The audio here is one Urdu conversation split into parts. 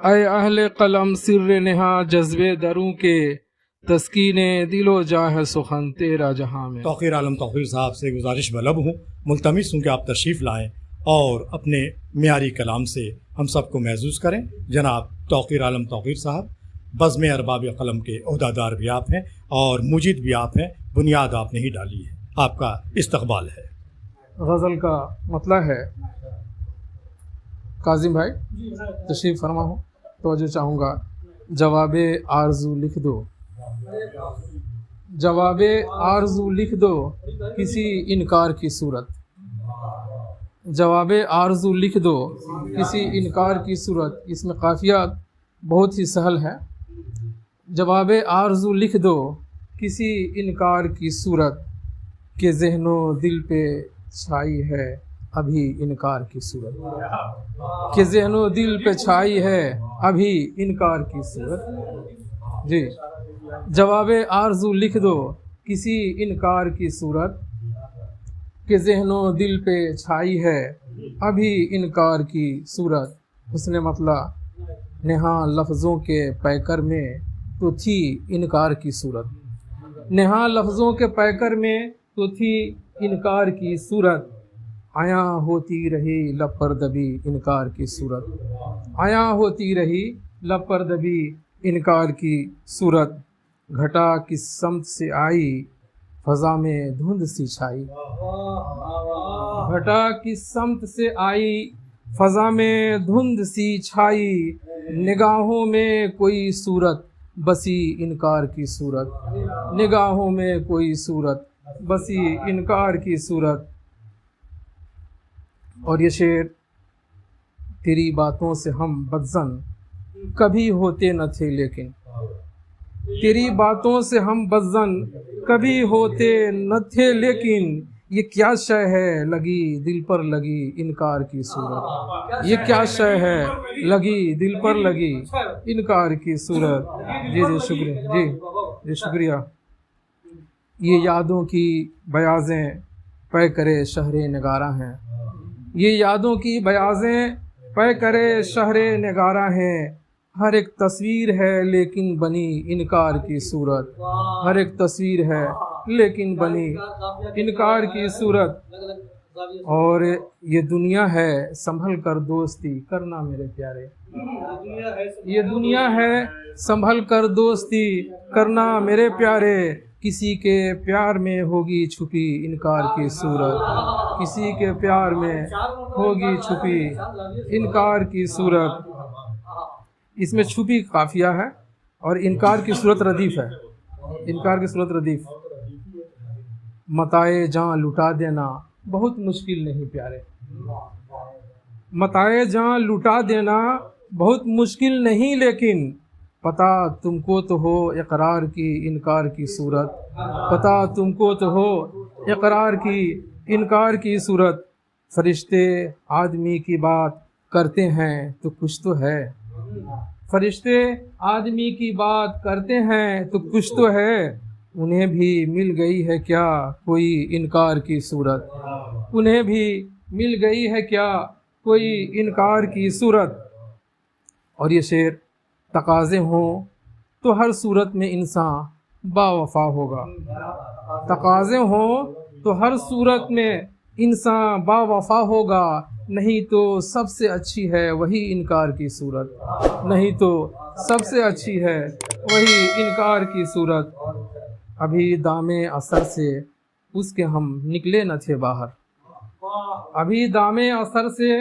اے اہل قلم سر نہا جذبے دروں کے، تسکین دل و جاہ سخن تیرا جہاں میں۔ توقیر عالم توقیر صاحب سے گزارش بلب ہوں، ملتمس ہوں کہ آپ تشریف لائیں اور اپنے معیاری کلام سے ہم سب کو محظوظ کریں۔ جناب توقیر عالم توقیر صاحب بزم ارباب قلم کے عہدیدار بھی آپ ہیں اور مجید بھی آپ ہیں، بنیاد آپ نے ہی ڈالی ہے، آپ کا استقبال ہے۔ غزل کا مطلع ہے کاظم بھائی تشریف فرما ہو، توجہ چاہوں گا۔ جواب آرزو لکھ دو، جواب آرزو لکھ دو کسی انکار کی صورت، جواب آرزو لکھ دو کسی انکار کی صورت۔ اس میں قافیہ بہت ہی سہل ہے۔ جواب آرزو لکھ دو کسی انکار کی صورت، کہ ذہن و دل پہ چھائی ہے ابھی انکار کی صورت، کہ ذہن و دل پہ چھائی ہے ابھی انکار کی صورت۔ جی، جواب آرزو لکھ دو کسی انکار کی صورت، کہ ذہن و دل پہ چھائی ہے ابھی انکار کی صورت۔ حسن مطلع نہاں لفظوں کے پیکر میں تو تھی انکار کی صورت، نہاں لفظوں کے پیکر میں تو تھی انکار کی صورت۔ عیاں ہوتی رہی لب پر دبی انکار کی صورت، عیاں ہوتی رہی لب پر دبی انکار کی صورت۔ گھٹا کس سمت سے آئی فضا میں دھند سی چھائی، گھٹا کس سمت سے آئی فضا میں دھند سی چھائی، نگاہوں میں کوئی صورت بسی انکار کی صورت، نگاہوں میں کوئی صورت بسی انکار کی صورت۔ اور یہ شعر، تیری باتوں سے ہم بدظن کبھی ہوتے نہ تھے لیکن، تیری باتوں سے ہم بدظن کبھی ہوتے نہ تھے لیکن، یہ کیا شے ہے لگی دل پر لگی انکار کی صورت، یہ کیا شے ہے لگی دل پر لگی انکار کی صورت۔ جی جی شکریہ، جی شکریہ۔ یہ یادوں کی بیاضیں پے کرے شہر نگارہ ہیں، یہ یادوں کی بیاضیں پے کرے شہر نگارہ ہیں، ہر ایک تصویر ہے لیکن بنی انکار کی صورت، ہر ایک تصویر ہے لیکن بنی انکار کی صورت۔ اور یہ دنیا ہے سنبھل کر دوستی کرنا میرے پیارے، یہ دنیا ہے سنبھل کر دوستی کرنا میرے پیارے، کسی کے پیار میں ہوگی چھپی انکار کی صورت، کسی کے پیار میں ہوگی چھپی انکار کی صورت۔ اس میں چھپی قافیہ ہے اور انکار کی صورت ردیف ہے، انکار کی صورت ردیف۔ متاع جاں لٹا دینا بہت مشکل نہیں پیارے، متاع جاں لٹا دینا بہت مشکل نہیں لیکن، پتہ تم کو تو ہو اقرار کی انکار کی صورت، پتہ تم کو تو ہو اقرار کی انکار کی صورت۔ فرشتے آدمی کی بات کرتے ہیں تو کچھ تو ہے، فرشتے آدمی کی بات کرتے ہیں تو کچھ تو ہے، انہیں بھی مل گئی ہے کیا کوئی انکار کی صورت، انہیں بھی مل گئی ہے کیا کوئی انکار کی صورت۔ اور یہ شعر، تقاضے ہوں تو ہر صورت میں انسان با وفا ہوگا، تقاضے ہوں تو ہر صورت میں انسان با وفا ہوگا، نہیں تو سب سے اچھی ہے وہی انکار کی صورت، نہیں تو سب سے اچھی ہے وہی انکار کی صورت۔ ابھی دام اثر سے اس کے ہم نکلے نہ تھے باہر، ابھی دام اثر سے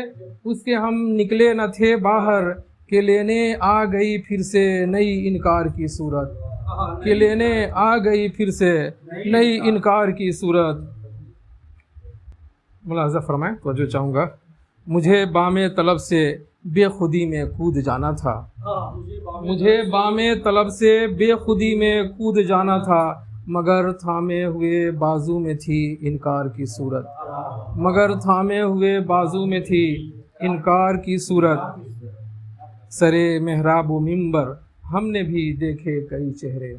اس کے ہم نکلے نہ تھے باہر، کہ لینے آ گئی پھر سے نئی انکار کی صورت، کہ لینے آ گئی پھر سے نئی انکار کی صورت۔ ملاحظہ فرمائیں، توجہ چاہوں گا۔ مجھے بام طلب سے بے خودی میں کود جانا تھا، مجھے بام طلب سے بے خودی میں کود جانا تھا، مگر تھامے ہوئے بازو میں تھی انکار کی صورت، مگر تھامے ہوئے بازو میں تھی انکار کی صورت۔ سرے محراب و ممبر ہم نے بھی دیکھے کئی چہرے،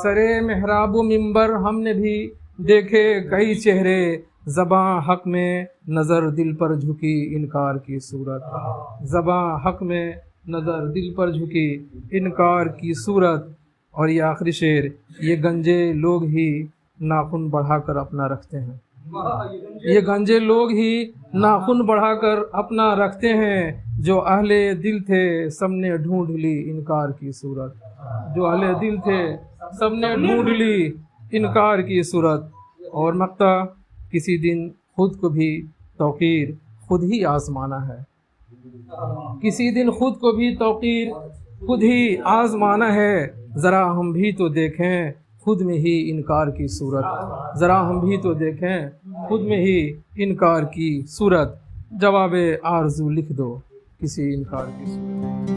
سرے محراب و ممبر ہم نے بھی دیکھے کئی چہرے، زباں حق میں نظر دل پر جھکی انکار کی صورت، زباں حق میں نظر دل پر جھکی انکار کی صورت. اور یہ آخری شعر، یہ گنجے لوگ ہی ناخن بڑھا کر اپنا رکھتے ہیں. یہ گنجے لوگ ہی ناخن بڑھا کر اپنا رکھتے ہیں، جو اہل دل تھے سب نے ڈھونڈ لی انکار کی صورت. جو اہل دل تھے سب نے ڈھونڈ لی انکار کی صورت. اور مقطع، کسی دن خود کو بھی توقیر خود ہی آزمانا ہے. کسی دن خود کو بھی توقیر خود ہی آزمانا ہے. ذرا ہم بھی تو دیکھیں خود میں ہی انکار کی صورت. ذرا ہم بھی تو دیکھیں خود میں ہی انکار کی صورت. جواب آرزو لکھ دو کسی انکار کی صورت.